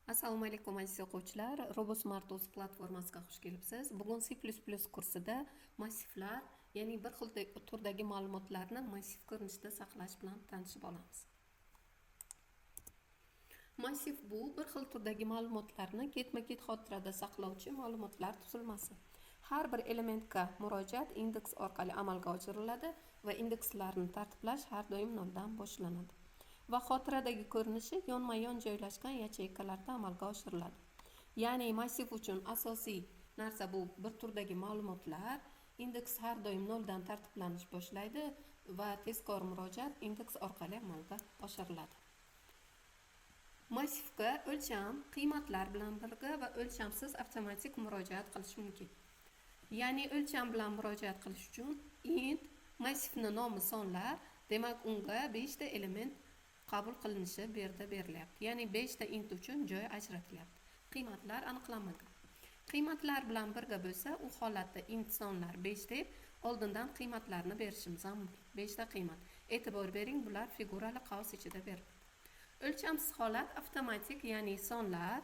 Assalomu alaykum aziz o'quvchilar. RoboSmart o'z platformasiga xush kelibsiz. Bugun C++ kursida massivlar, ya'ni bir xil turdagi ma'lumotlarni massiv ko'rinishda saqlash bilan tanishib olamiz. Massiv bu bir xil turdagi ma'lumotlarni ketma-ket xotirada saqlovchi ma'lumotlar tuzilmasi. Har bir elementga murojaat indeks orqali amalga oshiriladi va indekslarni tartiblash har doim noldan boshlanadi. Va xotiradagi ko'rinishi yonma-yon joylashgan yacheykalarda amalga oshiriladi. Ya'ni massiv uchun asosiy narsa bu bir turdagi ma'lumotlar, indeks har doim noldan tartiblanish boshlaydi va tezkor murojaat indeks orqali amalga oshiriladi. Massivga o'lcham, qiymatlar bilan birga va o'lchamsiz avtomatik murojaat qilish mumkin. Ya'ni o'lcham bilan murojaat qilish uchun int massivning nomi sonlar, demak unga 5 ta element qabul qilinishi bu yerda berilyapti. Ya'ni 5 ta int uchun joy ajratilyapti. Qiymatlar aniqlanmagan. Qiymatlar bilan birga bo'lsa, u holatda int sonlar 5 deb oldindan qiymatlarni berishimiz mumkin. 5 ta qiymat. E'tibor bering, bular figurali qavs ichida beriladi. O'lchamsiz holat avtomatik, ya'ni sonlar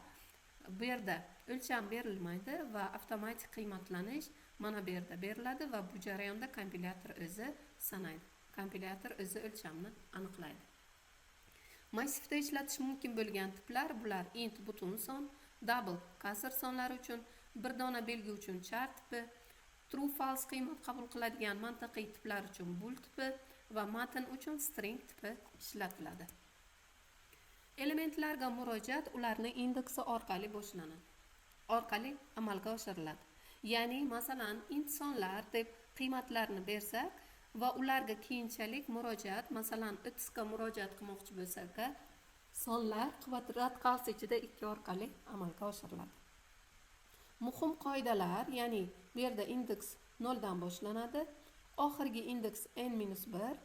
bu yerda o'lcham berilmaydi va avtomatik qiymatlanish mana bu yerda beriladi va bu jarayonda kompilyator o'zi sanaydi. Kompilyator o'zi o'lchamni aniqlaydi. Massivda ishlatish mumkin bo'lgan tiplar bular int butun son, double kasr sonlari uchun, bir dona belgi uchun char tipi, true false qiymat qabul qiladigan mantiqiy tiplar uchun bool tipi va matn uchun string tipi ishlatiladi. Elementlarga murojaat ularning indeksi orqali amalga oshiriladi. Ya'ni masalan int sonlar deb qiymatlarni bersak va ularga keyinchalik murojaat, masalan 30 ga murojaat qilmoqchi bo'lsak, sonlar kvadrat qavs ichida 2 orqali amalga oshiriladi. Muhim qoidalar, ya'ni bu yerda indeks 0 dan boshlanadi, oxirgi indeks n-1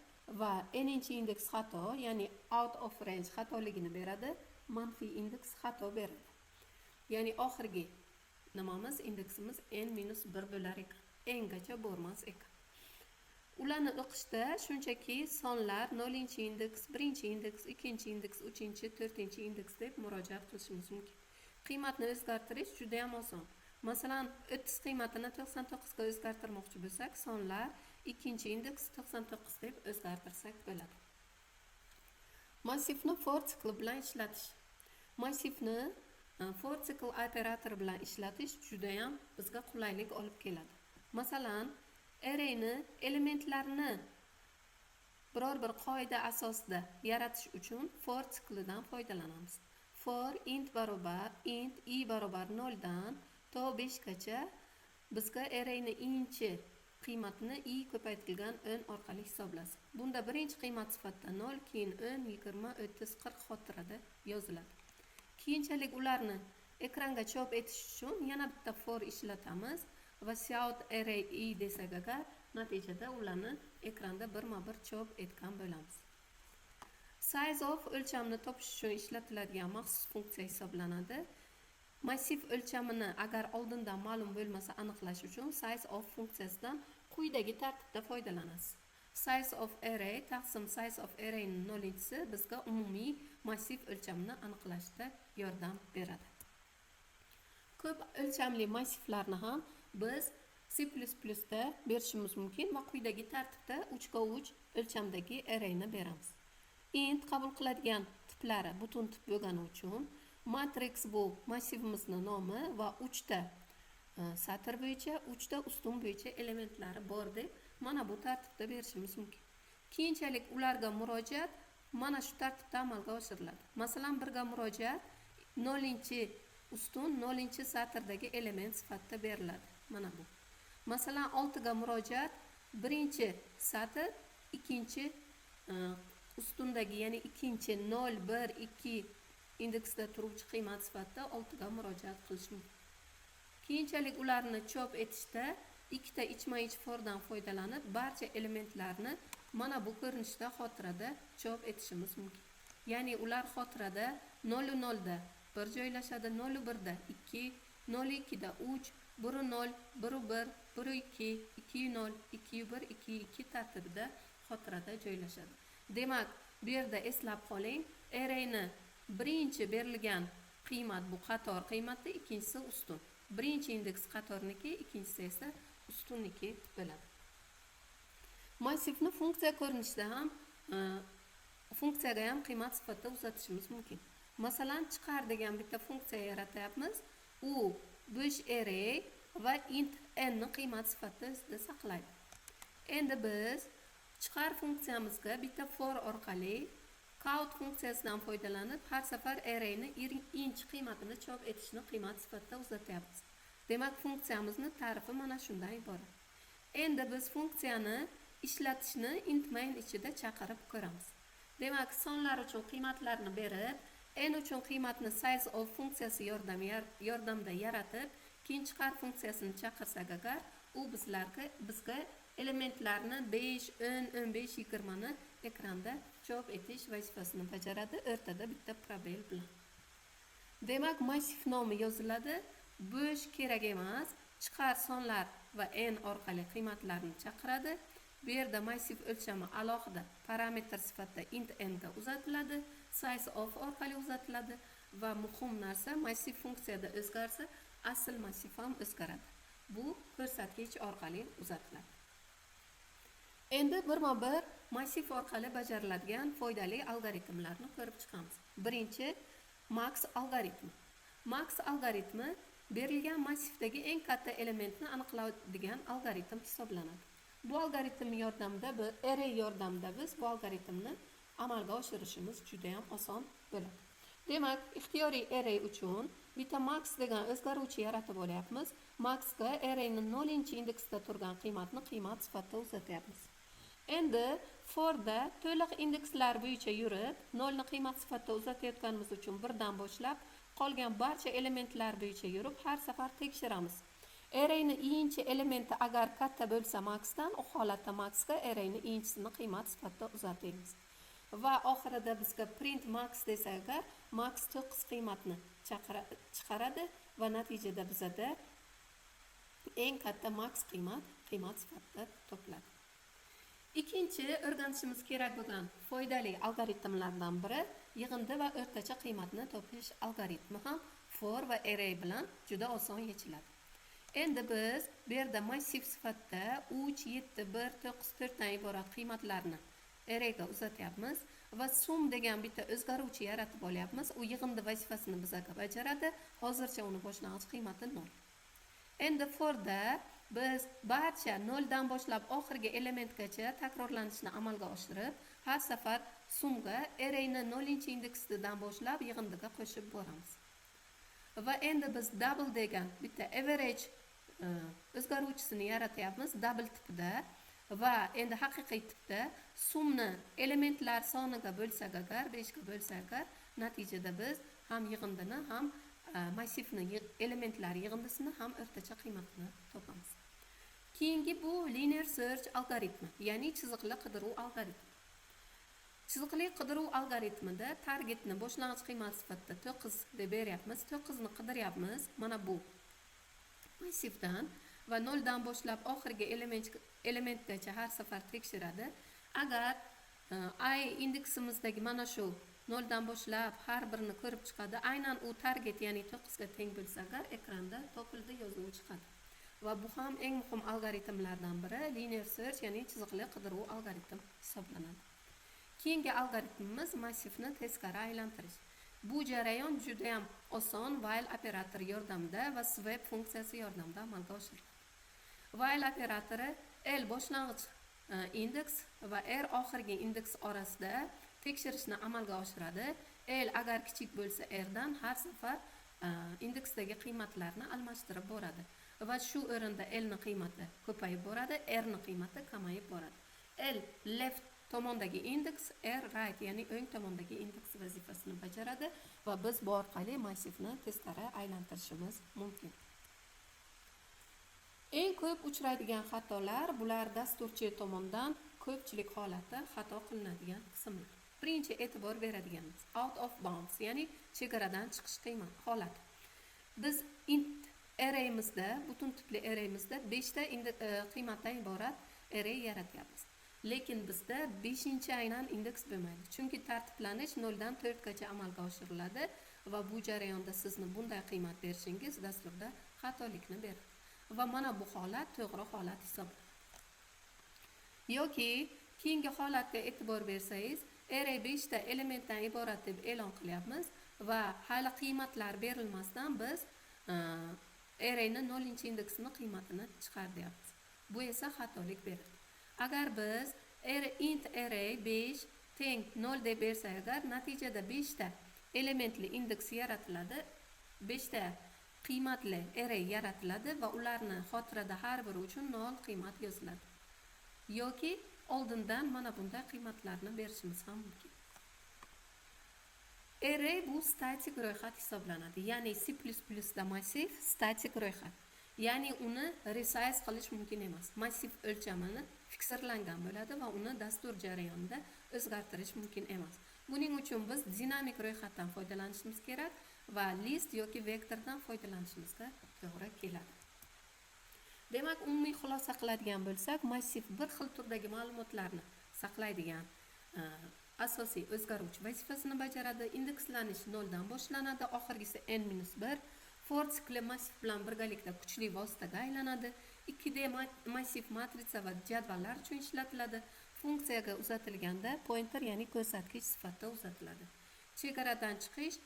va n-chi indeks xato, ya'ni out of range xatoligini beradi, manfiy indeks xato beradi. Ya'ni oxirgi nimamiz indeksimiz n-1 bo'lar ekan, n-gacha bormas ekan. Ularni o'qishda shunchaki sonlar 0-chi indeks, 1-chi indeks, 2-chi indeks, 3-chi, 4-chi indeks deb murojaat qilishimiz mumkin. Qiymatni o'zgartirish juda ham oson. Masalan, 30 qiymatini 99 ga o'zgartirmoqchi bo'lsak, sonlar 2-chi indeks 99 deb o'zgartirsak bo'ladi. Massivni for sikli bilan ishlatish. Massivni for sikl operatori bilan ishlatish juda ham bizga qulaylik olib keladi. Masalan, arrayni elementlarni biror bir qoida asosida yaratish uchun for siklidan foydalanamiz. For int barobar int I barobar 0 dan to 5 gacha bizga arrayni inchi qiymatini I ko'paytirilgan 10 orqali hisoblasi. Bunda birinchi qiymat sifatida 0, keyin 10, 20, 30, 40 xotirada yoziladi. Keyinchalik ularni ekranga chop etish uchun yana bitta for ishlatamiz va cout array I desak agar, natijada ularni ekranda birma-bir chop etgan bo'lamiz. Size of o'lchamni topish uchun ishlatiladigan maxsus funksiya hisoblanadi. Massiv o'lchamini agar oldindan ma'lum bo'lmasa aniqlash uchun size of funksiyasidan quyidagi tartibda foydalanasiz. Size of array taqsim size of arrayning 0-chisi bizga umumiy massiv o'lchamni aniqlashda yordam beradi. Ko'p o'lchamli massivlarni ham biz C++da berishimiz mumkin va quyidagi tartibda 3x3 o'lchamdagi arrayni beramiz. Int qabul qiladigan tiplari butun tip bo'lgani uchun matrix bu massivimizning nomi va 3 ta satr bo'yicha, 3 ta ustun bo'yicha elementlari bor deb mana bu tartibda berishimiz mumkin. Keyinchalik ularga murojaat mana shu tartibda amalga oshiriladi. Masalan, birga murojaat 0-chi ustun 0-chi satrdagi element sifatida beriladi. Mana bu. Masalan, 6 ga murojaat 1-chi satr 2-chi ustundagi, ya'ni 2-chi 0, 1, 2 indeksda turuvchi qiymat sifatida 6 ga murojaat qilish mumkin. Keyinchalik ularni chop etishda ikkita ichma-ich fordan foydalanib barcha elementlarni mana bu ko'rinishda xotirada chop etishimiz mumkin. Ya'ni ular xotirada 0-0 da 1 joylashadi, 0-1 da 2, 0-2 da 3, 1-0, 1-1, 1-2, 2-0, 2-1, 2-2 tartibida xotirada joylashadi. Demak, bu yerda eslab qoling, arrayni birinchi berilgan qiymat bu qator qiymatda, ikkinchisi ustun. Birinchi indeks qatorniki, ikkinchisi esa ustunniki bo'ladi. Massivni funksiya ko'rinishida ham funksiyaga ham qiymat sifatida uzatishimiz mumkin. Masalan, chiqar degan bitta funksiya yaratyapmiz. U bo'sh array va int n ni qiymat sifatida o'zida saqlaydi. Endi biz chiqar funksiyamizga bitta for orqali count funksiyasidan foydalanib har safar arrayni int qiymatini chop etishni qiymat sifatida uzatyapmiz. Demak, funksiyamizni ta'rifi mana shundan iborat. Endi biz funksiyani ishlatishni int main ichida chaqirib ko'ramiz. Demak, sonlar uchun qiymatlarni berib, n uchun qiymatni size of funksiyasi yordamida yaratib, keyin chiqar funksiyasini chaqirsak agar, u bizga elementlarni 5, 10, 15, 20 ni ekranda chop etish vazifasini bajaradi, o'rtada bitta probel bilan. Demak, massiv nomi yoziladi. Bo'sh kerak emas, chiqar sonlar va n orqali qiymatlarni chaqiradi. Bu yerda massiv o'lchami alohida parametr sifatida int n ga uzatiladi, size of orqali uzatiladi va muhim narsa, massiv funksiyada o'zgarsa, asl massiv ham o'zgaradi. Bu ko'rsatkich orqali uzatiladi. Endi birma-bir massiv orqali bajariladigan foydali algoritmlarni ko'rib chiqamiz. Birinchi, max algoritmi. Max algoritmi berilgan massivdagi eng katta elementni aniqlaydigan algoritm hisoblanadi. Bu algoritm yordamida, array yordamida biz bu algoritmni amalga oshirishimiz juda ham oson bo'ladi. Demak, ixtiyoriy array uchun bitta max degan o'zgaruvchi yaratib olyapmiz. Max ga arrayning 0-indeksda turgan qiymatni qiymat sifatida uzatyapmiz. Endi forda to'liq indekslar bo'yicha yurib, 0 ni qiymat sifatida uzatayotganimiz uchun birdan boshlab qolgan barcha elementlar bo'yicha yurib, har safar tekshiramiz. Arrayning iyinchi elementi agar katta bo'lsa maxdan, u holatda maxga arrayning iyinchisini qiymat sifatida uzatamiz. Va oxirida bizga print max desa agar, max 9 qiymatni chiqaradi va natijada bizada eng katta max qiymat sifatida topiladi. Ikkinchi o'rganishimiz kerak bo'lgan foydali algoritmlardan biri yig'indi va o'rtacha qiymatni topish algoritmi ham for va array bilan juda oson yechiladi. Endi biz bu yerda massiv sifatida 3, 7, 1, 9, 4 dan iborat qiymatlarni arrayga uzatyapmiz va sum degan bitta o'zgaruvchi yaratib olyapmiz. U yig'indi vazifasini bizga bajaradi. Hozircha uni boshlang'ich qiymati 0. Endi forda biz barcha 0 dan boshlab oxirgi elementgacha takrorlanishni amalga oshirib, har safar sumga arrayni 0-indeksidan boshlab yig'indiga qo'shib boramiz. Va endi biz double degan bitta average o'zgaruvchisini yaratyapmiz double tipida va endi haqiqiy tipda sumni elementlar soniga bo'lsak agar, 5 ga bo'lsak agar, natijada biz ham yig'indini, ham massivni elementlar yig'indisini, ham o'rtacha qiymatini topamiz. Keyingi bu linear search algoritmi, ya'ni chiziqli qidiruv algoritmi. Chiziqli qidiruv algoritmida targetni boshlang'ich qiymat sifatida 9 deb beryapmiz. 9 ni qidiryapmiz. Mana bu massivdan va 0 dan boshlab oxirgi elementgacha har safar tekshiradi. Agar I indeksimizdagi mana shu 0 dan boshlab har birini ko'rib chiqadi, aynan u target, ya'ni 9 ga teng bo'lsa agar, ekranda topildi yozuvi chiqadi. Va bu ham eng muhim algoritmlardan biri, linear search, ya'ni chiziqli qidiruv algoritm hisoblanadi. Keyingi algoritmimiz massivni teskari aylantirish. Bu jarayon juda ham oson while operatori yordamida va swap funksiyasi yordamida amalga oshiriladi. While operatori L boshlang'ich indeks va R oxirgi indeks orasida tekshirishni amalga oshiradi. L agar kichik bo'lsa R dan har safar indeksdagi qiymatlarni almashtirib boradi. Va shu o'rinda L ni qiymati ko'payib boradi, R ni qiymati kamayib boradi. L left tomondagi indeks, R right, ya'ni o'ng tomondagi indeks vazifasini bajaradi va biz bu orqali massivni teskari aylantirishimiz mumkin. Eng ko'p uchraydigan xatolar, bular dasturchi tomonidan ko'pchilik holatda xato qilinadigan qismlar. Birinchi e'tibor beradiganimiz out of bounds, ya'ni chegaradan chiqish qiymat holati. Biz int arraymizda, butun tipli arraymizda 5 ta qiymatdan iborat array yaratyapmiz. Lekin bizda 5-aynan indeks bo'lmaydi. Chunki tartiblanish 0 dan 4 gacha amalga oshiriladi va bu jarayonda sizni bunday qiymat berishingiz dasturda xatolikni beradi va mana bu holat to'g'ri holat hisoblanadi. Yoki keyingi holatga e'tibor bersangiz, array 5 ta elementdan iborat deb e'lon qilyapmiz va hali qiymatlar berilmasdan biz arrayni 0-indeksini qiymatini chiqar deyapmiz. Bu esa xatolik beradi. Agar biz int array 5 teng 0 deb bersak, agar natijada 5 ta elementli indeks yaratiladi, 5 ta qiymatli array yaratiladi va ularni xotirada har biri uchun 0 qiymat yoziladi. Yoki oldindan mana bunday qiymatlarni berishimiz ham mumkin. Array bu statik ro'yxat hisoblanadi. Ya'ni C++ da massiv statik ro'yxat. Ya'ni uni resize qilish mumkin emas. Massiv o'lchamini fiksirlangan bo'ladi va uni dastur jarayonida o'zgartirish mumkin emas. Buning uchun biz dinamik ro'yxatdan foydalanishimiz kerak va list yoki vektordan foydalanishimizga to'g'ri keladi. Demak, umumiy xulosa qiladigan bo'lsak, massiv bir xil turdagi ma'lumotlarni saqlaydigan asosiy o'zgaruvchi vazifasini bajaradi. Indekslanish 0 dan boshlanadi, oxirgisi n-1. For sikli massiv bilan birgalikda kuchli vositaga aylanadi. 2D massiv matritsa va jadvallar uchun ishlatiladi. Funksiyaga uzatilganda pointer, ya'ni ko'rsatkich sifatida uzatiladi. Chegaradan chiqish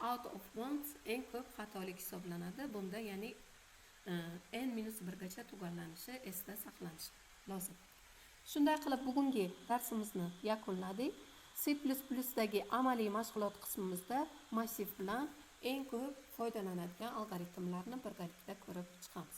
out of bounds eng ko'p xatolik hisoblanadi. Bunda ya'ni n-1 gacha tugallanishi esda saqlanishi lozim. Shunday qilib bugungi darsimizni yakunladik. C++ dagi amaliy mashg'ulot qismimizda massiv bilan eng ko'p foydalanadigan algoritmlarni birgalikda ko'rib chiqamiz.